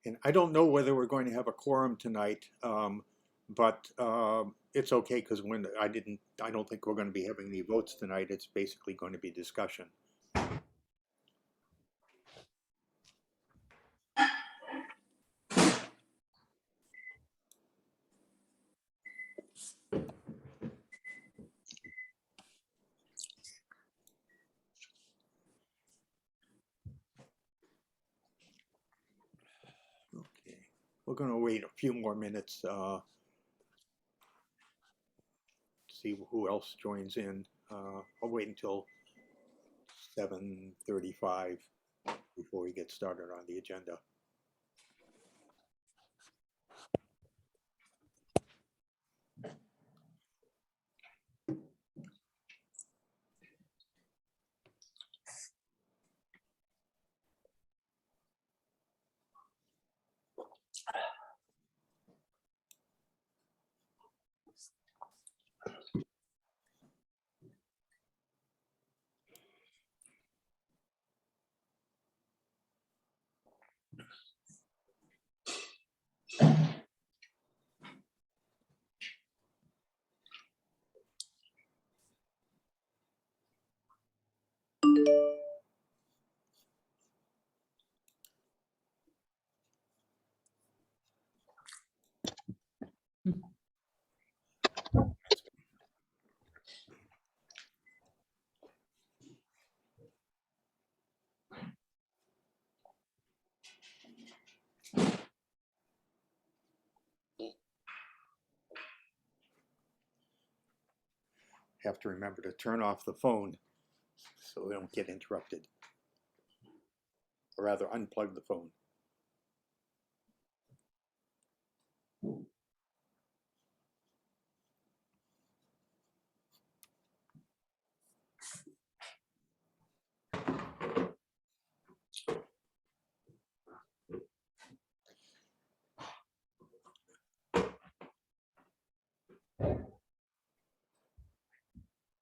And I don't know whether we're going to have a quorum tonight, but it's okay because I don't think we're going to be having any votes tonight. It's basically going to be discussion. Okay, we're going to wait a few more minutes, see who else joins in. I'll wait until 7:35 before we get started on the agenda. Have to remember to turn off the phone so we don't get interrupted, or rather unplug the phone.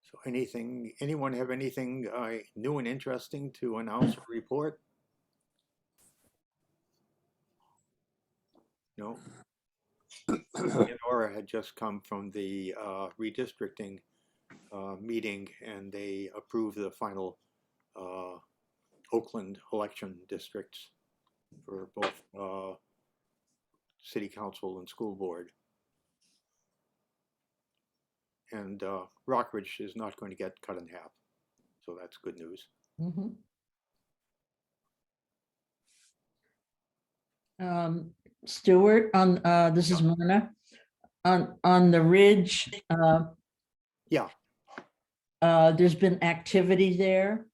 So anyone have anything new and interesting to announce or report? No. Leonora had just come from the redistricting meeting, and they approved the final Oakland election districts for both city council and school board. And Rockridge is not going to get cut in half, so that's good news. Mm-hmm. Stuart, on this is Myrna, on the ridge. Yeah, there's been activity there.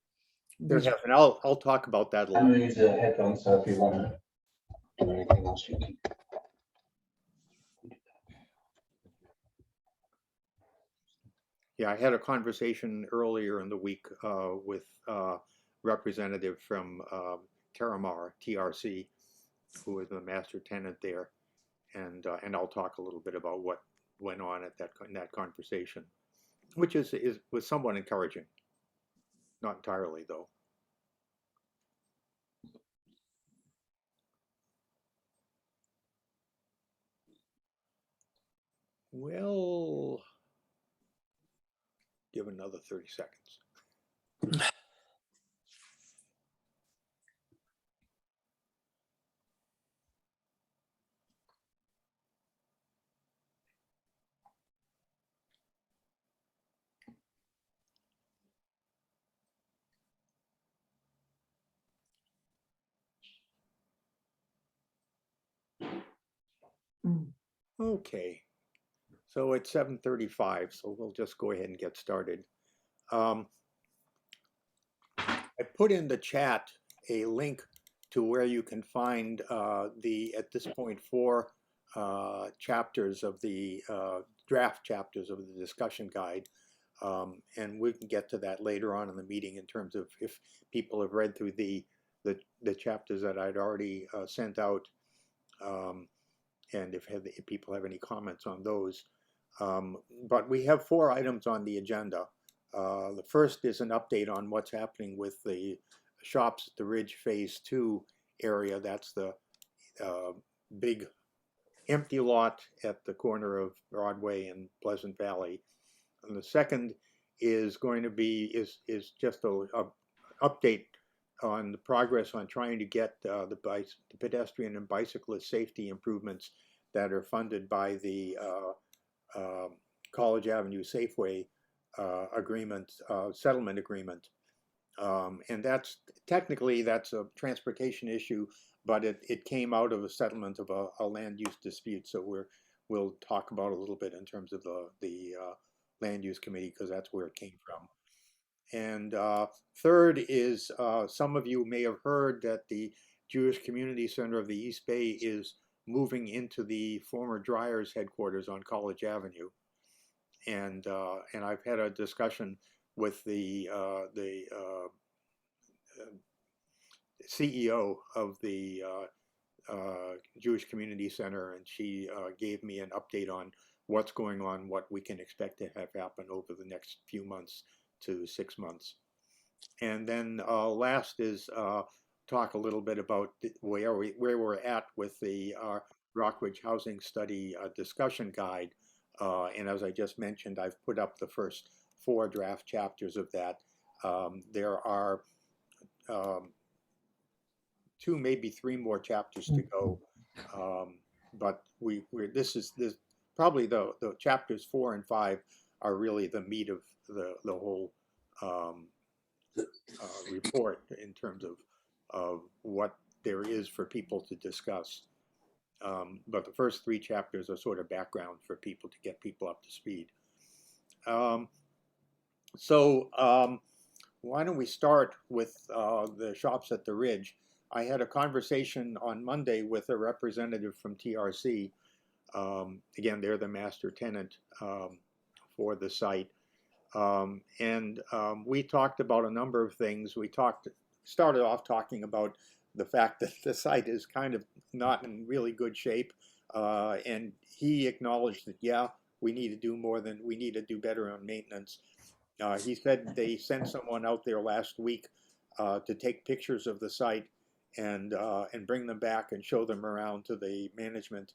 there have, and I'll talk about that a I'm little. gonna use the headphones, so if you want to do anything else, you can. Yeah, I had a conversation earlier in the week with representative from Terramar, TRC, who is the master tenant there, and I'll talk a little bit about what went on at in that conversation, which was somewhat encouraging. Not entirely, though. Well, give another 30 seconds. Okay, so it's 7:35, so we'll just go ahead and get started. I put in the chat a link to where you can find at this point, 4 chapters of the draft chapters of the discussion guide. And we can get to that later on in the meeting in terms of if people have read through the chapters that I'd already sent out, and if people have any comments on those. But we have 4 items on the agenda. The first is an update on what's happening with the shops at the Ridge Phase 2 area. That's big empty lot at the corner of Broadway and Pleasant Valley. And the second is going to be is just a update on the progress on trying to get the pedestrian and bicyclist safety improvements that are funded by the College Avenue Safeway agreement, settlement agreement. And that's technically that's a transportation issue, but it came out of a settlement of a land use dispute. So we'll talk about a little bit in terms of the land use committee, because that's where it came from. And third is some of you may have heard that the Jewish Community Center of the East Bay is moving into the former Dreyers headquarters on College Avenue. And I've had a discussion with the CEO of the Jewish Community Center, and she gave me an update on what's going on, what we can expect to have happen over the next few months to 6 months. And then last is talk a little bit about where we're at with the Rockridge Housing Study discussion guide. And as I just mentioned, I've put up the first 4 draft chapters of that. There are 2, maybe 3 more chapters to go. But this probably the chapters 4 and 5 are really the meat of the whole report in terms of what there is for people to discuss. But the first 3 chapters are sort of background for people to get people up to speed. So why don't we start with the shops at the Ridge? I had a conversation on Monday with a representative from TRC. Again, they're the master tenant for the site. And we talked about a number of things. We started off talking about the fact that the site is kind of not in really good shape. And he acknowledged that, yeah, we need to do better on maintenance. He said they sent someone out there last week to take pictures of the site and bring them back and show them around to the management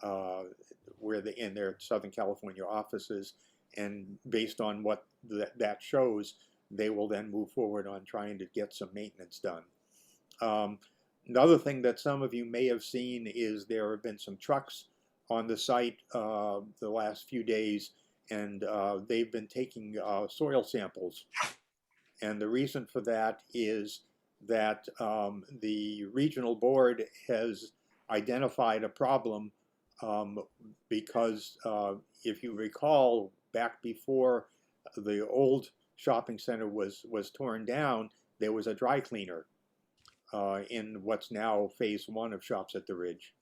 in their Southern California offices. And based on what that shows, they will then move forward on trying to get some maintenance done. Another thing that some of you may have seen is there have been some trucks on the site the last few days, and they've been taking soil samples. And the reason for that is that the regional board has identified a problem because if you recall, back before the old shopping center was torn down, there was a dry cleaner in what's now phase 1 of Shops at the Ridge.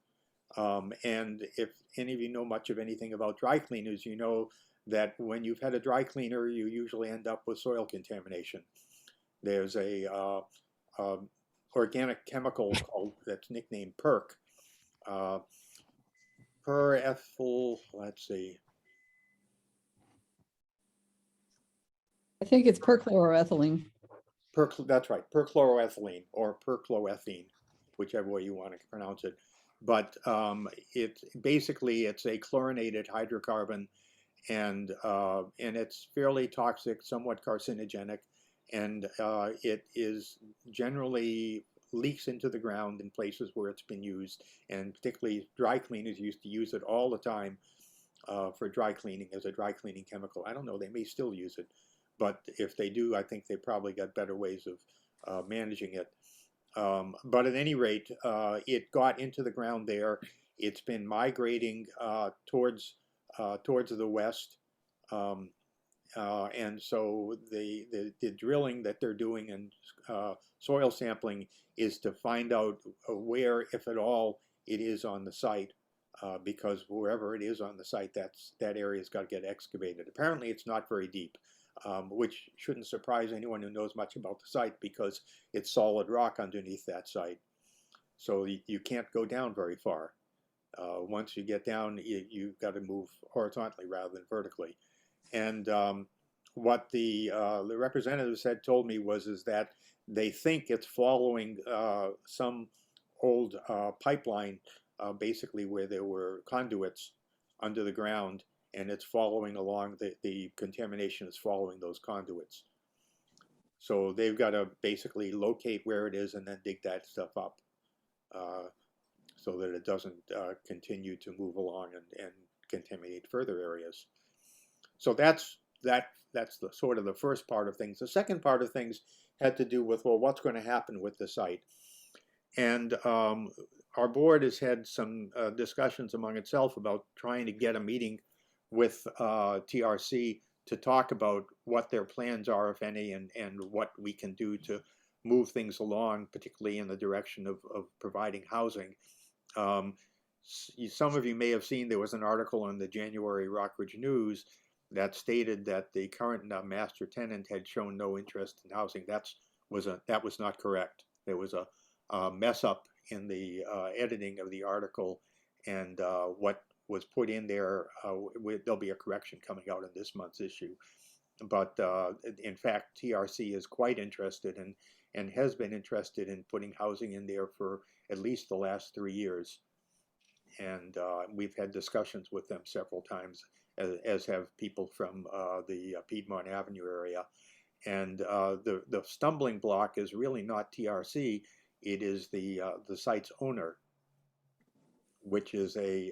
And if any of you know much of anything about dry cleaners, you know that when you've had a dry cleaner, you usually end up with soil contamination. There's a organic chemical that's nicknamed PERC. Let's see. I think it's perchloroethylene. That's right, perchloroethylene or perchloroethene, whichever way you want to pronounce it. But it's a chlorinated hydrocarbon, and it's fairly toxic, somewhat carcinogenic, and it is generally leaks into the ground in places where it's been used, and particularly dry cleaners used to use it all the time for dry cleaning as a dry cleaning chemical. I don't know, they may still use it, but if they do, I think they probably got better ways of managing it. But at any rate, it got into the ground there. It's been migrating towards the west. And so the drilling that they're doing and soil sampling is to find out where, if at all, it is on the site, because wherever it is on the site, that area's got to get excavated. Apparently, it's not very deep, which shouldn't surprise anyone who knows much about the site, because it's solid rock underneath that site. So you can't go down very far. Once you get down, you've got to move horizontally rather than vertically. And what the representative told me is that they think it's following some old pipeline, basically where there were conduits under the ground, and it's following along, the contamination is following those conduits. So they've got to basically locate where it is and then dig that stuff up, so that it doesn't continue to move along and contaminate further areas. So that's the sort of the first part of things. The second part of things had to do with, well, what's going to happen with the site? And our board has had some discussions among itself about trying to get a meeting with TRC to talk about what their plans are, if any, and what we can do to move things along, particularly in the direction of providing housing. Some of you may have seen there was an article in the January Rockridge News that stated that the current master tenant had shown no interest in housing. That was not correct. There was a mess up in the editing of the article, and what was put in there, there'll be a correction coming out in this month's issue. But in fact, TRC is quite interested and has been interested in putting housing in there for at least the last 3 years. And we've had discussions with them several times, as have people from the Piedmont Avenue area. And the stumbling block is really not TRC, it is the site's owner, which is a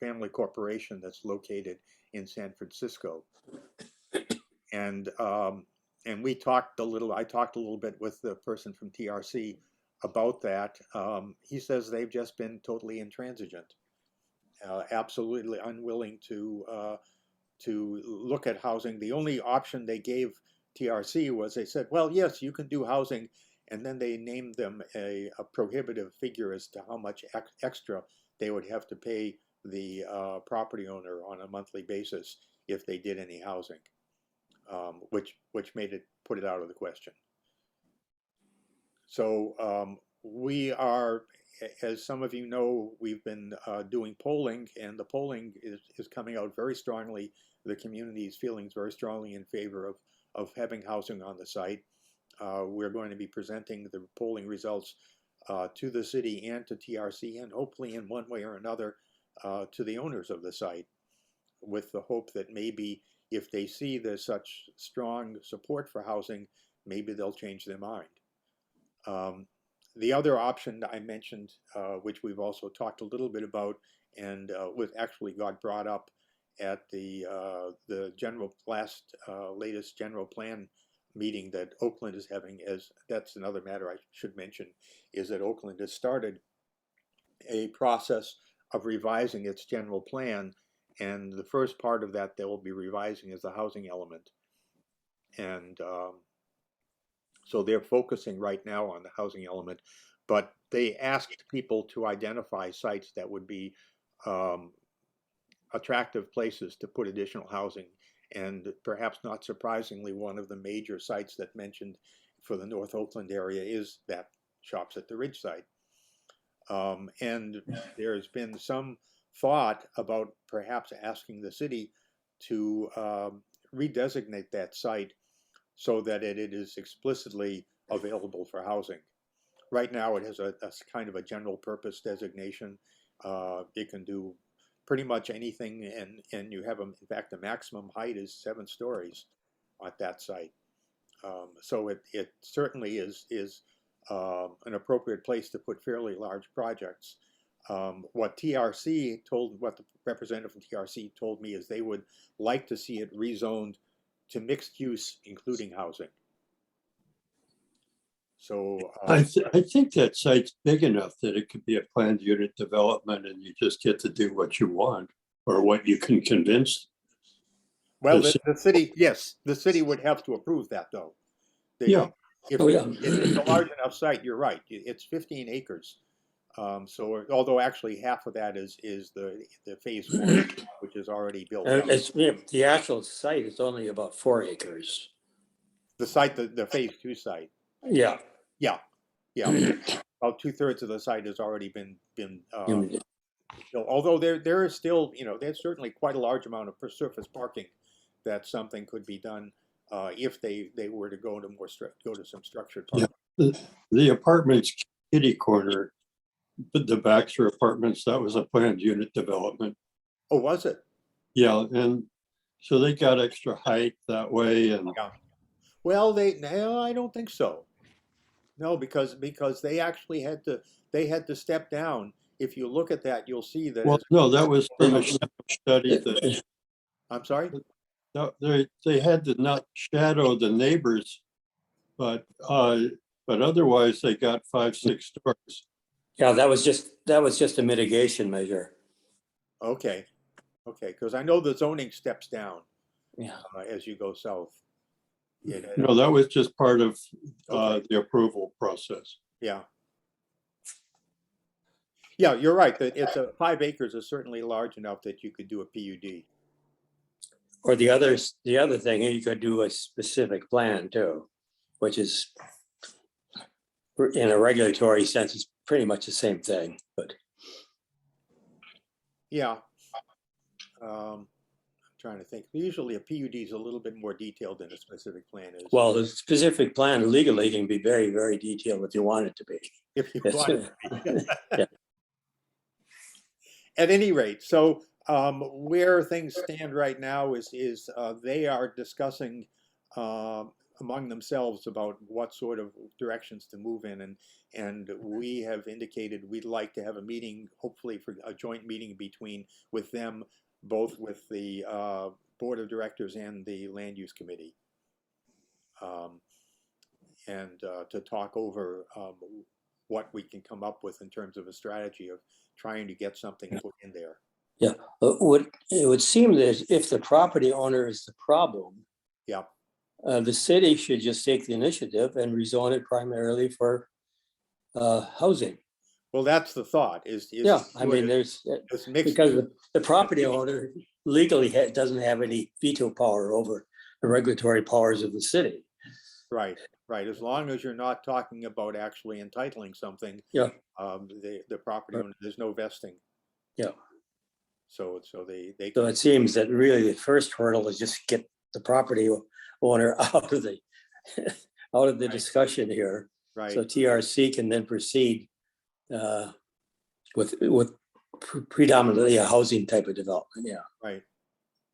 family corporation that's located in San Francisco. And we talked a little, I talked a little bit with the person from TRC about that. He says they've just been totally intransigent, absolutely unwilling to look at housing. The only option they gave TRC was, they said, well, yes, you can do housing, and then they named them a prohibitive figure as to how much extra they would have to pay the property owner on a monthly basis if they did any housing, which put it out of the question. So we are, as some of you know, we've been doing polling, and the polling is coming out very strongly. The community is feeling very strongly in favor of having housing on the site. We're going to be presenting the polling results to the city and to TRC, and hopefully in one way or another to the owners of the site, with the hope that maybe if they see there's such strong support for housing, maybe they'll change their mind. The other option I mentioned, which we've also talked a little bit about, and actually got brought up at the latest general plan meeting that Oakland is having, that's another matter I should mention, is that Oakland has started a process of revising its general plan, and the first part of that they will be revising is the housing element. And so they're focusing right now on the housing element, but they asked people to identify sites that would be attractive places to put additional housing. And perhaps not surprisingly, one of the major sites that mentioned for the North Oakland area is that Shops at the Ridge site. And there's been some thought about perhaps asking the city to redesignate that site so that it is explicitly available for housing. Right now it has a kind of a general purpose designation. It can do pretty much anything, and you have, in fact, the maximum height is 7 stories at that site. So it certainly is an appropriate place to put fairly large projects. What the representative from TRC told me is they would like to see it rezoned to mixed use, including housing. So I think that site's big enough that it could be a planned unit development, and you just get to do what you want or what you can convince. well, the city, yes, the city would have to approve that, though. Yeah. If it's a large enough site, you're right. It's 15 acres. So although actually half of that is the phase 1, which is already built out. The actual site is only about 4 acres. The site, the phase 2 site. Yeah. Yeah. About 2/3 of the site has already been built. Although there is still, there's certainly quite a large amount of surface parking that something could be done if they were to go to some structured parking. Yeah. The apartment's kitty corner the Baxter Apartments, that was a planned unit development. Oh, was it? Yeah, and so they got extra height that way and Yeah. Well, no, I don't think so. No, because they actually had to step down. If you look at that, you'll see that. well, no, that was from a study that I'm sorry? no, they had to not shadow the neighbors, but otherwise they got 5, 6 stories. Yeah, that was just a mitigation measure. Okay, because I know the zoning steps down Yeah. as you go south. No, that was just part of Okay. the approval process. Yeah. Yeah, you're right. That it's 5 acres is certainly large enough that you could do a PUD. Or the other thing, you could do a specific plan too, which is in a regulatory sense, it's pretty much the same thing, but Yeah. I'm trying to think. Usually a PUD is a little bit more detailed than a specific plan is. well, the specific plan legally can be very, very detailed if you want it to be. If you Yes. want it to be. Yeah. At any rate, so where things stand right now is they are discussing among themselves about what sort of directions to move in, and we have indicated we'd like to have a meeting, hopefully for a joint meeting with them, both with the board of directors and the land use committee, and to talk over what we can come up with in terms of a strategy of trying to get something put in there. Yeah, it would seem that if the property owner is the problem, Yeah. The city should just take the initiative and rezone it primarily for housing. Well, that's the thought. Yeah, I mean, there's it's mixed. because the property owner legally doesn't have any veto power over the regulatory powers of the city. Right. As long as you're not talking about actually entitling something. Yeah. The property owner, there's no vesting. Yeah. So they. So it seems that really the first hurdle is just get the property owner out of the discussion here. Right. So TRC can then proceed with predominantly a housing type of development. Yeah. Right.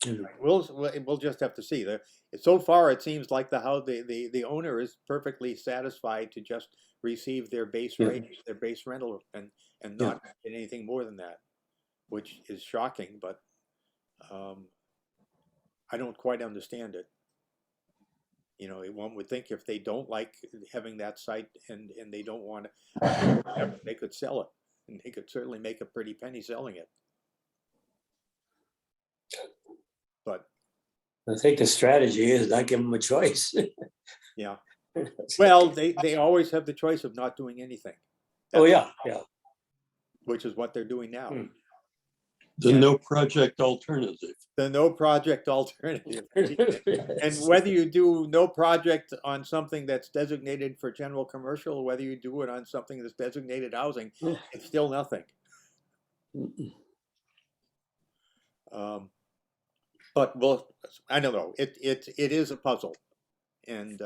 Mm. Right. We'll just have to see. So far, it seems like the owner is perfectly satisfied to just receive their base Yeah. rate, their base rental, and Yeah. not get anything more than that, which is shocking. But I don't quite understand it. You know, one would think if they don't like having that site and they don't want to, they could sell it, and they could certainly make a pretty penny selling it. But I think the strategy is not give them a choice. yeah, well, they always have the choice of not doing anything. Oh, yeah, yeah. Which is what they're doing now. Hmm. The Yeah. no project alternative. The no project alternative. And whether you do no project on something that's designated for general commercial, or whether you do it on something that's designated housing, it's still nothing. But well, I don't know. It is a puzzle, and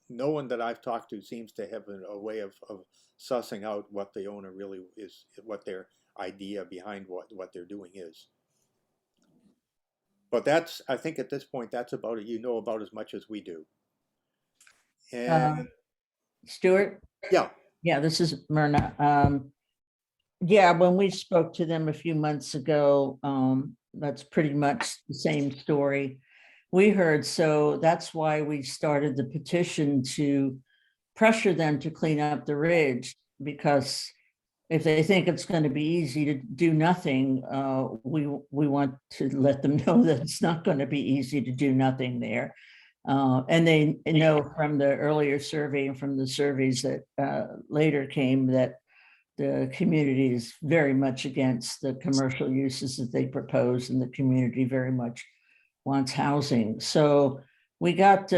no one that I've talked to seems to have a way of sussing out what the owner really is, what their idea behind what they're doing is. But I think at this point, that's about it. You know about as much as we do. And Stuart? yeah, Yeah, this is Myrna. Yeah, when we spoke to them a few months ago, that's pretty much the same story we heard. So that's why we started the petition to pressure them to clean up the ridge, because if they think it's going to be easy to do nothing, we want to let them know that it's not going to be easy to do nothing there. And they know from the earlier survey and from the surveys that later came that the community is very much against the commercial uses that they propose, and the community very much wants housing. So we got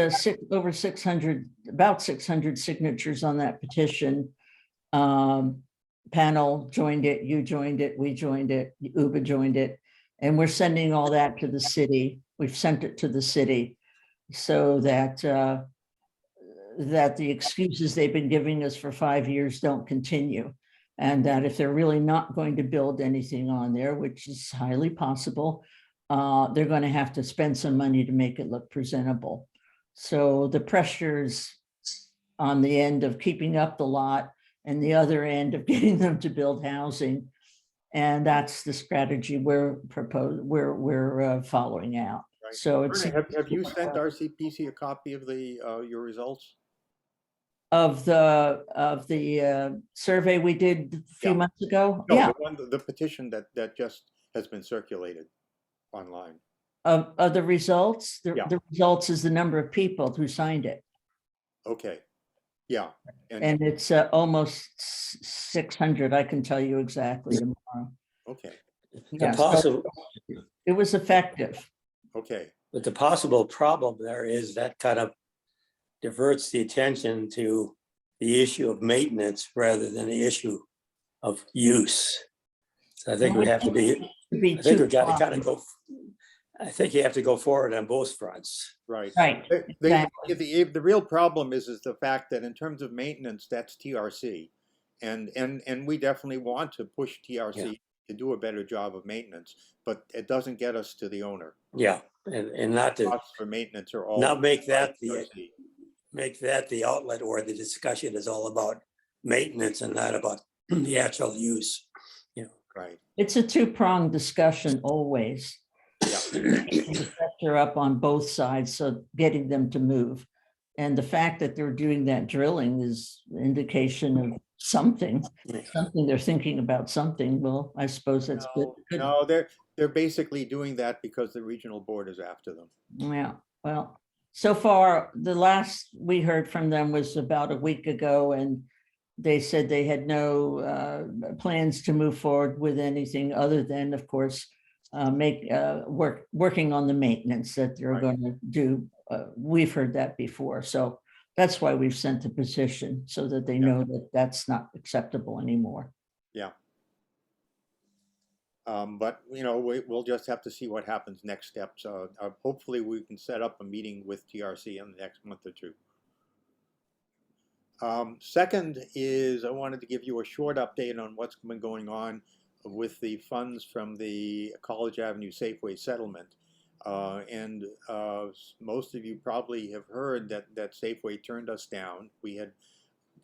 over 600, about 600 signatures on that petition. Panel joined it, you joined it, we joined it, UBA joined it, and we're sending all that to the city. We've sent it to the city so that that the excuses they've been giving us for 5 years don't continue. And that if they're really not going to build anything on there, which is highly possible, they're going to have to spend some money to make it look presentable. So the pressures on the end of keeping up the lot and the other end of getting them to build housing. And that's the strategy we're following out. Right. So it's Have you sent RCPC a copy of your results? of the survey we did a few Yeah. months ago. No, Yeah, the petition that just has been circulated online. of the results. Yeah. The results is the number of people who signed it. Okay, yeah. And it's almost 600. I can tell you exactly tomorrow. Okay, Yeah, The so possible, it was effective. okay, but the possible problem there is that kind of diverts the attention to the issue of maintenance rather than the issue of use. So I think we have to be, I think we got to kind of go, I think you have to go forward on both fronts. right. Right. The real problem is the fact that in terms of maintenance, that's TRC. And we definitely want to push TRC to do a better job of maintenance, but it doesn't get us to the owner. Yeah, and not to, Costs for maintenance are all. not make that TRC. the outlet where the discussion is all about maintenance and not about the actual use. Right, It's a two-pronged discussion always. yeah, The pressure up on both sides, so getting them to move. And the fact that they're doing that drilling is indication of something they're thinking about something. Well, I suppose that's good. no, they're basically doing that because the regional board is after them. Yeah, well, so far, the last we heard from them was about a week ago, and they said they had no plans to move forward with anything other than, of course, working on the maintenance that they're Right. going to do. We've heard that before, so that's why we've sent the petition so that they know that that's not acceptable anymore. Yeah. But we'll just have to see what happens next steps. Hopefully we can set up a meeting with TRC in the next month or two. Second is I wanted to give you a short update on what's been going on with the funds from the College Avenue Safeway settlement. And most of you probably have heard that Safeway turned us down. We had,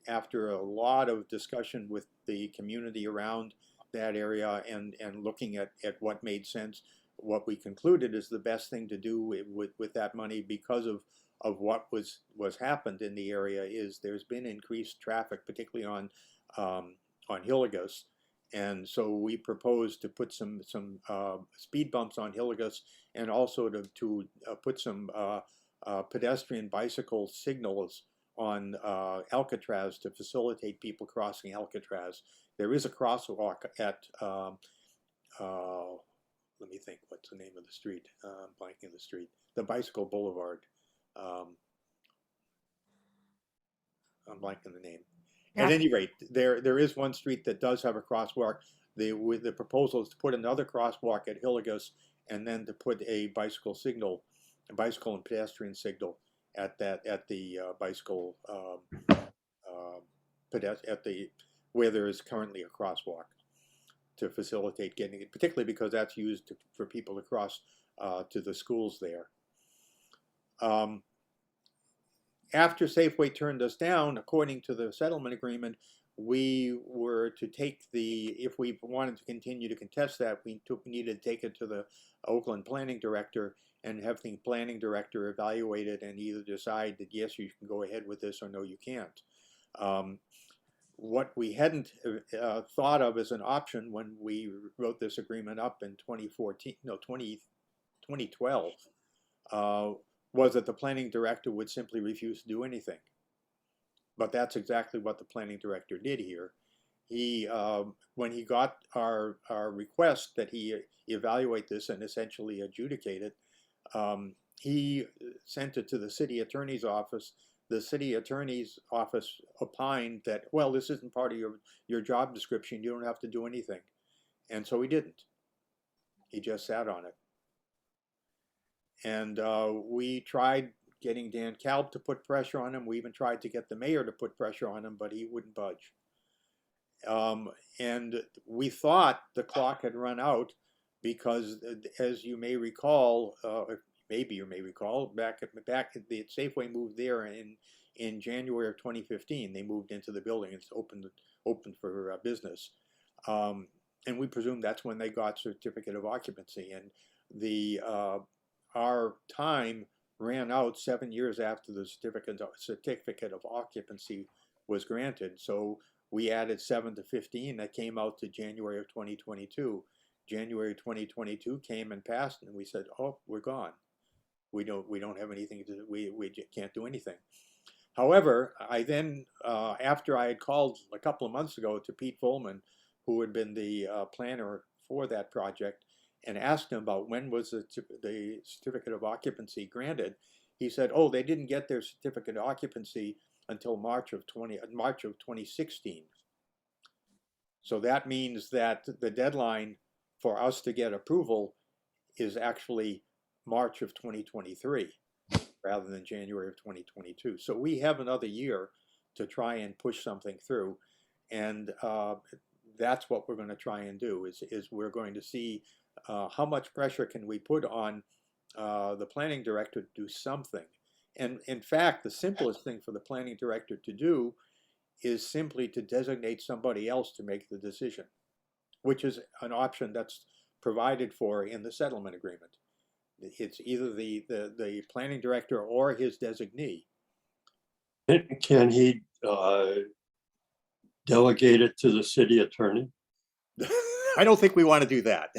after a lot of discussion with the community around that area and looking at what made sense, what we concluded is the best thing to do with that money because of what was happened in the area is there's been increased traffic, particularly on Hillegas. And so we proposed to put some speed bumps on Hillegas and also to put some pedestrian bicycle signals on Alcatraz to facilitate people crossing Alcatraz. There is a crosswalk at, let me think, what's the name of the street? Blanking the street. The Bicycle Boulevard. I'm blanking the name. At any rate, there is one street that does have a crosswalk. The proposal is to put another crosswalk at Hillegas and then to put a bicycle signal, a bicycle and pedestrian signal at the bicycle where there is currently a crosswalk to facilitate getting it, particularly because that's used for people to cross to the schools there. After Safeway turned us down, according to the settlement agreement, we were to take if we wanted to continue to contest that, we needed to take it to the Oakland planning director and have the planning director evaluate it and either decide that yes, you can go ahead with this or no, you can't. What we hadn't thought of as an option when we wrote this agreement up in 2012 was that the planning director would simply refuse to do anything. But that's exactly what the planning director did here. He, when he got our request that he evaluate this and essentially adjudicate it, he sent it to the city attorney's office. The city attorney's office opined that, well, this isn't part of your job description. You don't have to do anything. And so he didn't. He just sat on it. And we tried getting Dan Kalb to put pressure on him. We even tried to get the mayor to put pressure on him, but he wouldn't budge. And we thought the clock had run out because, as you may recall, maybe you may recall, back at the Safeway moved there in January of 2015. They moved into the building. It's open for business. And we presume that's when they got certificate of occupancy. And our time ran out 7 years after the certificate of occupancy was granted. So we added 7 to 15. That came out to January of 2022. January 2022 came and passed, and we said, "Oh, we're gone. We don't have anything to. We can't do anything." However, I then, after I had called a couple of months ago to Pete Volman, who had been the planner for that project, and asked him about when was the certificate of occupancy granted, he said, "Oh, they didn't get their certificate of occupancy until March of 2016. So that means that the deadline for us to get approval is actually March of 2023 rather than January of 2022. So we have another year to try and push something through. And that's what we're going to try and do is we're going to see how much pressure can we put on the planning director to do something. And in fact, the simplest thing for the planning director to do is simply to designate somebody else to make the decision, which is an option that's provided for in the settlement agreement. It's either the planning director or his designee. Can he delegate it to the city attorney? I don't think we want to do that.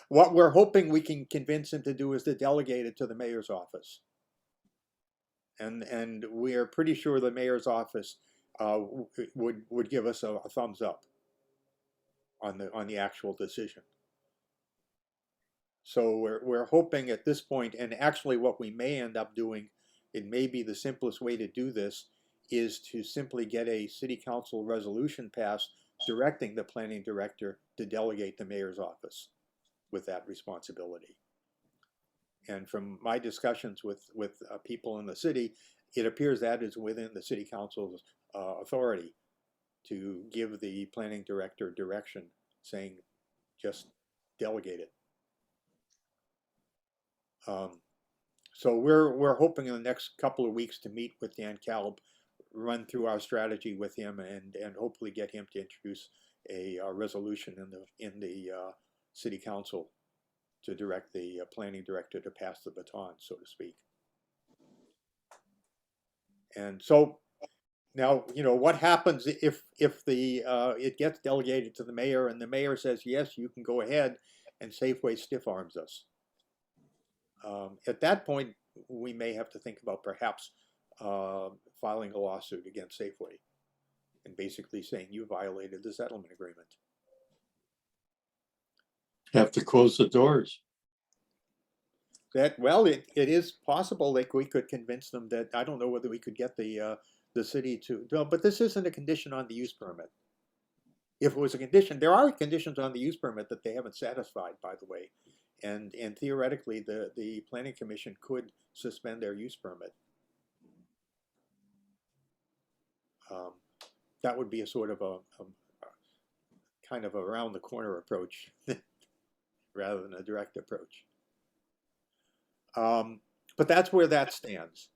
What we're hoping we can convince him to do is to delegate it to the mayor's office. And we are pretty sure the mayor's office would give us a thumbs up on the actual decision. So we're hoping at this point, and actually what we may end up doing, it may be the simplest way to do this, is to simply get a city council resolution passed directing the planning director to delegate the mayor's office with that responsibility. And from my discussions with people in the city, it appears that is within the city council's authority to give the planning director direction saying, just delegate it. So we're hoping in the next couple of weeks to meet with Dan Kalb, run through our strategy with him, and hopefully get him to introduce a resolution in the city council to direct the planning director to pass the baton, so to speak. And so now, what happens if the it gets delegated to the mayor and the mayor says, yes, you can go ahead, and Safeway stiff arms us? At that point, we may have to think about perhaps filing a lawsuit against Safeway and basically saying you violated the settlement agreement. Have to close the doors. Well, it is possible that we could convince them that, I don't know whether we could get the city to, no, but this isn't a condition on the use permit. If it was a condition, there are conditions on the use permit that they haven't satisfied, by the way. And theoretically, the planning commission could suspend their use permit. That would be a sort of a kind of around the corner approach rather than a direct approach. But that's where that stands.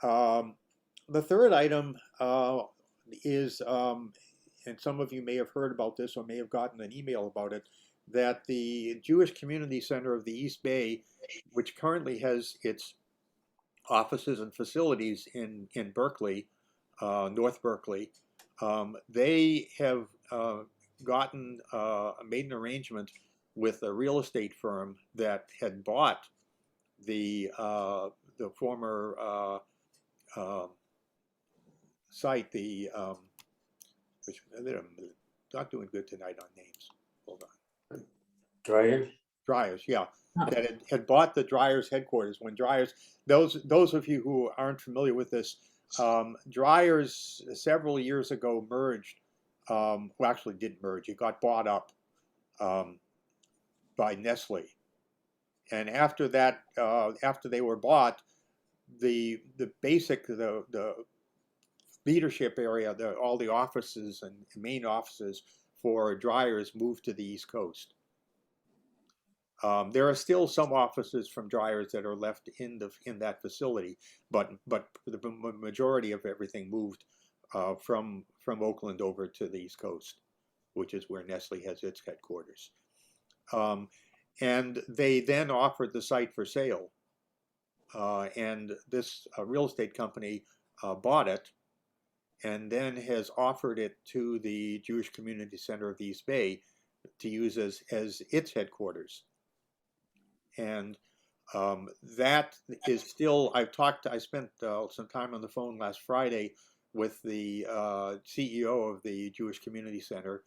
The third item is, and some of you may have heard about this or may have gotten an email about it, that the Jewish Community Center of the East Bay, which currently has its offices and facilities in Berkeley, North Berkeley, they have made an arrangement with a real estate firm that had bought the former site, which I'm not doing good tonight on names. Hold on. Dreyers, yeah, that had bought the Dreyers headquarters. When Dreyers, those of you who aren't familiar with this, Dreyers several years ago merged. Well, actually didn't merge. It got bought up by Nestle, and after that, after they were bought, the leadership area, all the offices and main offices for Dreyers moved to the East Coast. There are still some offices from Dreyers that are left in that facility, but the majority of everything moved from Oakland over to the East Coast, which is where Nestle has its headquarters. And they then offered the site for sale, and this real estate company bought it, and then has offered it to the Jewish Community Center of the East Bay to use as its headquarters. And that is still, I spent some time on the phone last Friday with the CEO of the Jewish Community Center,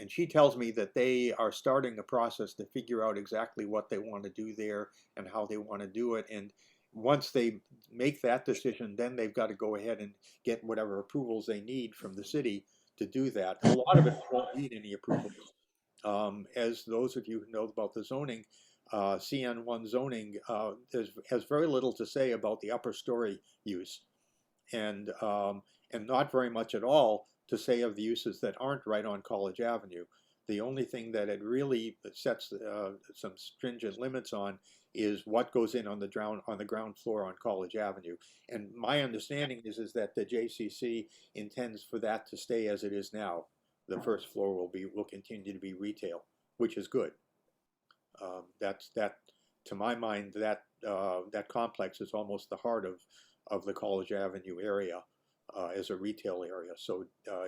and she tells me that they are starting a process to figure out exactly what they want to do there and how they want to do it. And once they make that decision, then they've got to go ahead and get whatever approvals they need from the city to do that. A lot of it won't need any approvals. As those of you who know about the zoning, CN1 zoning has very little to say about the upper story use, and not very much at all to say of the uses that aren't right on College Avenue. The only thing that it really sets some stringent limits on is what goes in on the ground floor on College Avenue. And my understanding is that the JCC intends for that to stay as it is now. The first floor will continue to be retail, which is good. To my mind, that complex is almost the heart of the College Avenue area as a retail area. So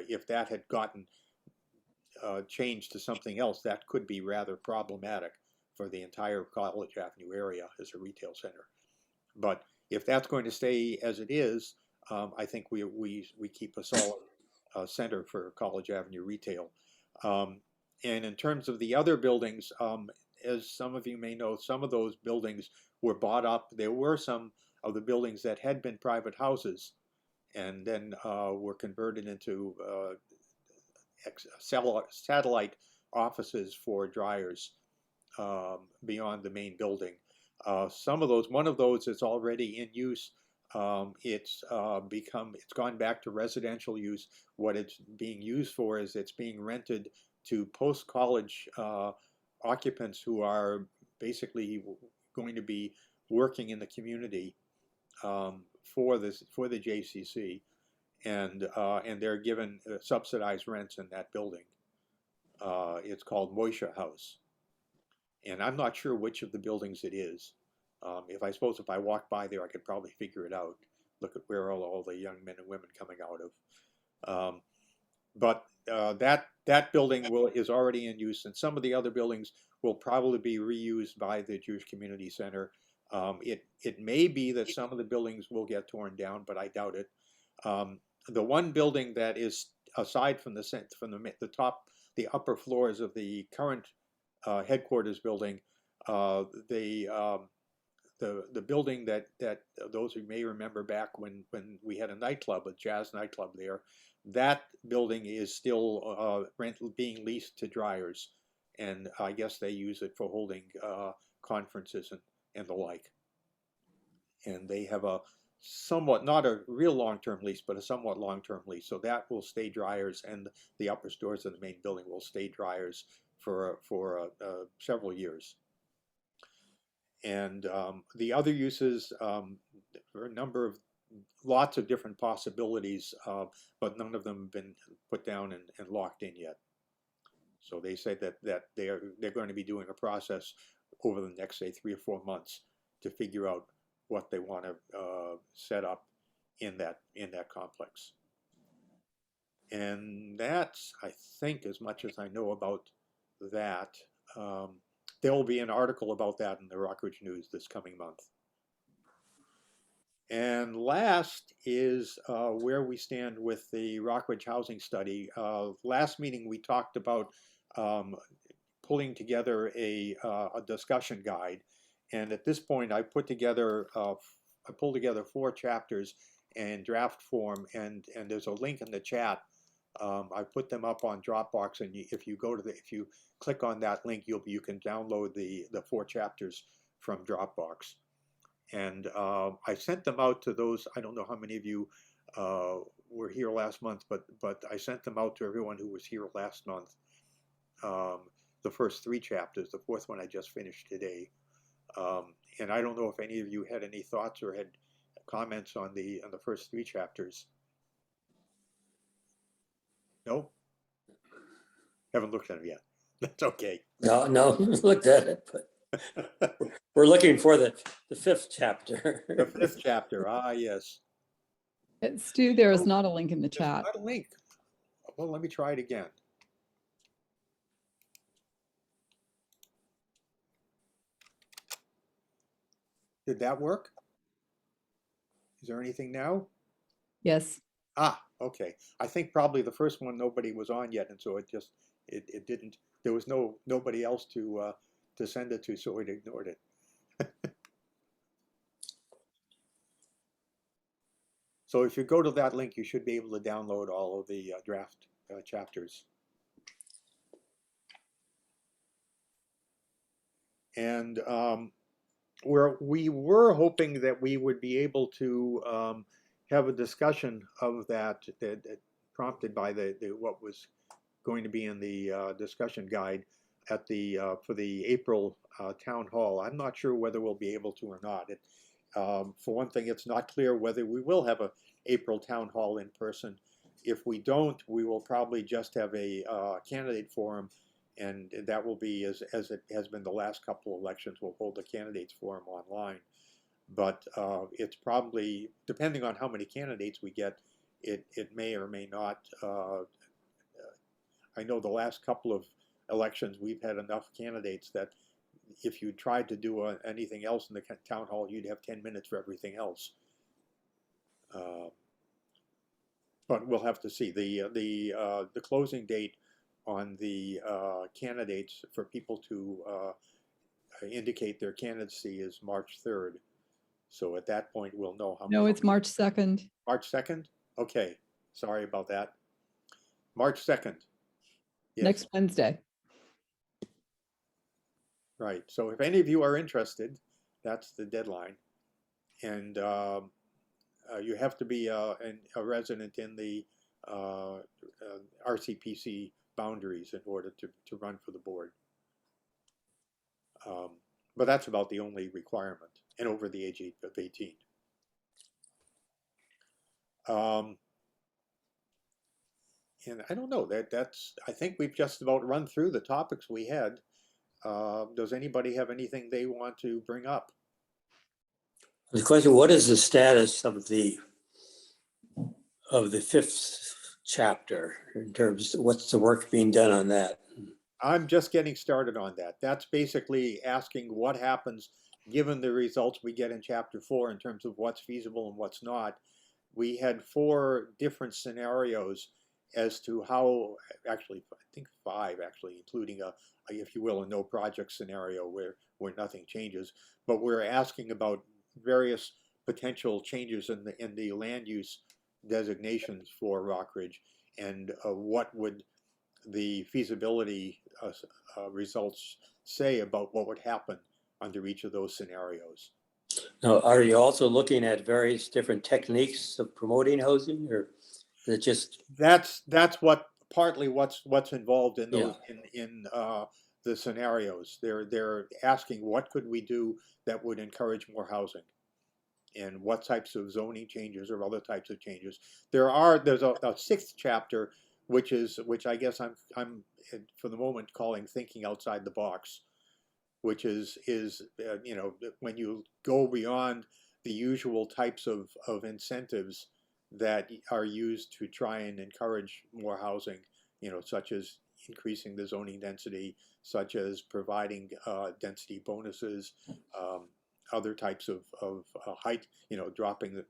if that had gotten changed to something else, that could be rather problematic for the entire College Avenue area as a retail center. But if that's going to stay as it is, I think we keep a solid center for College Avenue retail. And in terms of the other buildings, as some of you may know, some of those buildings were bought up. There were some of the buildings that had been private houses and then were converted into satellite offices for Dreyers beyond the main building. One of those is already in use. It's gone back to residential use. What it's being used for is it's being rented to post-college occupants who are basically going to be working in the community for the JCC, and they're given subsidized rents in that building. It's called Moisha House, and I'm not sure which of the buildings it is. If I walk by there, I could probably figure it out. Look at where all the young men and women coming out of. But that building is already in use, and some of the other buildings will probably be reused by the Jewish Community Center. It may be that some of the buildings will get torn down, but I doubt it. The one building that is, aside from the upper floors of the current headquarters building, the building that those who may remember back when we had a nightclub, a jazz nightclub there, that building is still being leased to Dreyers, and I guess they use it for holding conferences and the like. And they have a somewhat, not a real long-term lease, but a somewhat long-term lease. So that will stay Dreyers, and the upper stores of the main building will stay Dreyers for several years. And the other uses, there are lots of different possibilities, but none of them have been put down and locked in yet. So they say that they're going to be doing a process over the next, say, 3 or 4 months to figure out what they want to set up in that complex. And that's, I think, as much as I know about that. There will be an article about that in the Rockridge News this coming month. And last is where we stand with the Rockridge Housing Study. Last meeting we talked about pulling together a discussion guide, and at this point I pulled together 4 chapters in draft form, and there's a link in the chat. I put them up on Dropbox, and if you click on that link, you can download the 4 chapters from Dropbox. And I sent them out to those, I don't know how many of you were here last month, but I sent them out to everyone who was here last month. The first 3 chapters, the 4th one I just finished today. And I don't know if any of you had any thoughts or had comments on the first 3 chapters. No? Haven't looked at them yet. That's okay. No, looked at it, but we're looking for the 5th chapter. The 5th chapter, yes. Stu, there is not a link in the There's chat. not a link. Well, let me try it again. Did that work? Is there anything now? Yes. Okay. I think probably the first one nobody was on yet, and so it didn't. There was nobody else to send it to, so it ignored it. So if you go to that link, you should be able to download all of the draft chapters. And we were hoping that we would be able to have a discussion of that prompted by what was going to be in the discussion guide at for the April town hall. I'm not sure whether we'll be able to or not. For one thing, it's not clear whether we will have a April town hall in person. If we don't, we will probably just have a candidate forum, and that will be, as it has been the last couple of elections, we'll hold the candidates forum online. But it's probably, depending on how many candidates we get, it may or may not. I know the last couple of elections, we've had enough candidates that if you tried to do anything else in the town hall, you'd have 10 minutes for everything else. But we'll have to see. The closing date on the candidates for people to indicate their candidacy is March 3rd. So at that point, we'll know how. No, it's March 2nd. March 2nd? Okay. Sorry about that. March 2nd. Yes. Next Wednesday. Right. So if any of you are interested, that's the deadline. And you have to be a resident in the RCPC boundaries in order to run for the board. But that's about the only requirement, and over the age of 18. And I don't know, that's, I think we've just about run through the topics we had. Does anybody have anything they want to bring up? The question, what is the status of the 5th chapter in terms of what's the work being done on that? I'm just getting started on that. That's basically asking what happens given the results we get in chapter 4 in terms of what's feasible and what's not. We had 4 different scenarios as to how, actually, I think 5 actually, including a, if you will, a no project scenario where nothing changes. But we're asking about various potential changes in the land use designations for Rockridge, and what would the feasibility results say about what would happen under each of those scenarios. Now, are you also looking at various different techniques of promoting housing, or is it just? That's partly what's involved in those in the scenarios. They're asking what could we do that would encourage more housing, and what types of zoning changes or other types of changes. There's a 6th chapter which I guess I'm for the moment calling thinking outside the box, which is you know, when you go beyond the usual types of incentives that are used to try and encourage more housing, you know, such as increasing the zoning density, such as providing density bonuses, other types of height, you know, dropping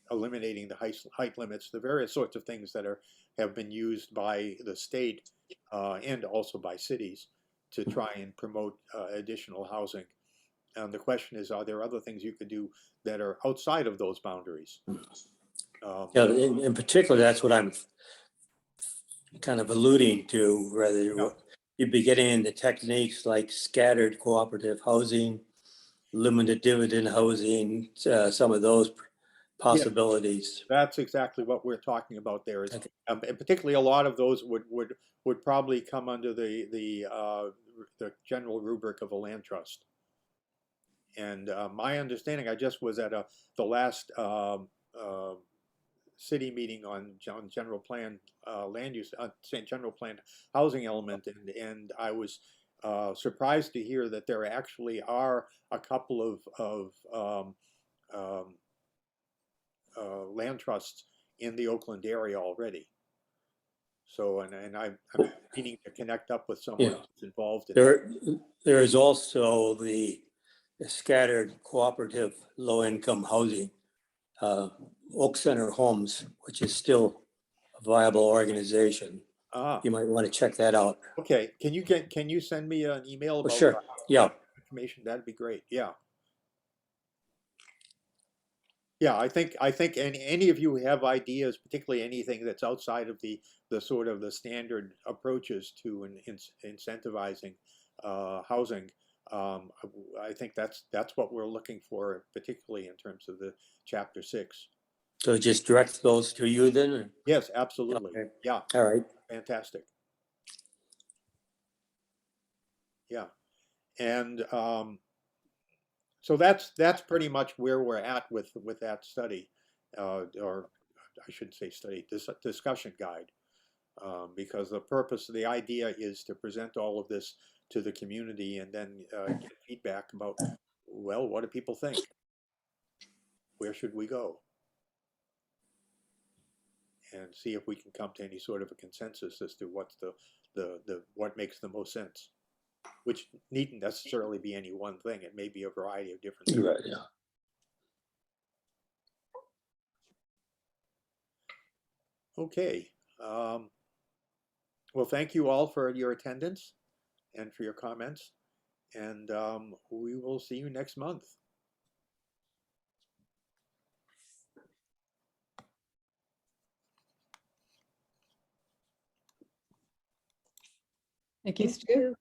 eliminating the height limits, the various sorts of things that have been used by the state and also by cities to try and promote additional housing. And the question is, are there other things you could do that are outside of those boundaries? Yeah, in particular, that's what I'm kind of alluding to, whether you'd be getting into techniques like scattered cooperative housing, limited dividend housing, some of those possibilities. That's exactly what we're talking about there is, Okay. and particularly a lot of those would probably come under the general rubric of a land trust. And my understanding, I just was at the last city meeting on general plan land use, general plan housing element, and I was surprised to hear that there actually are a couple of land trusts in the Oakland area already. So, and I'm meaning to connect up with someone Yeah. who's involved in that. There is also the scattered cooperative low-income housing, Oak Center Homes, which is still a viable organization. Ah, You might want to check that out. okay. Can you send me an email Oh, about sure. Yeah. information? That'd be great. Yeah. Yeah, I think any of you who have ideas, particularly anything that's outside of the sort of the standard approaches to incentivizing housing, I think that's what we're looking for, particularly in terms of the chapter 6. So just direct those to you then? Yes, absolutely. Okay. Yeah, All right. fantastic. Yeah, and so that's pretty much where we're at with that study, or I shouldn't say study, this discussion guide, because the idea is to present all of this to the community and then get feedback about, well, what do people think? Where should we go? And see if we can come to any sort of a consensus as to what's what makes the most sense, which needn't necessarily be any one thing. It may be a variety of different things. Right, yeah. Okay. Well, thank you all for your attendance and for your comments. And we will see you next month. Thank you, Stu.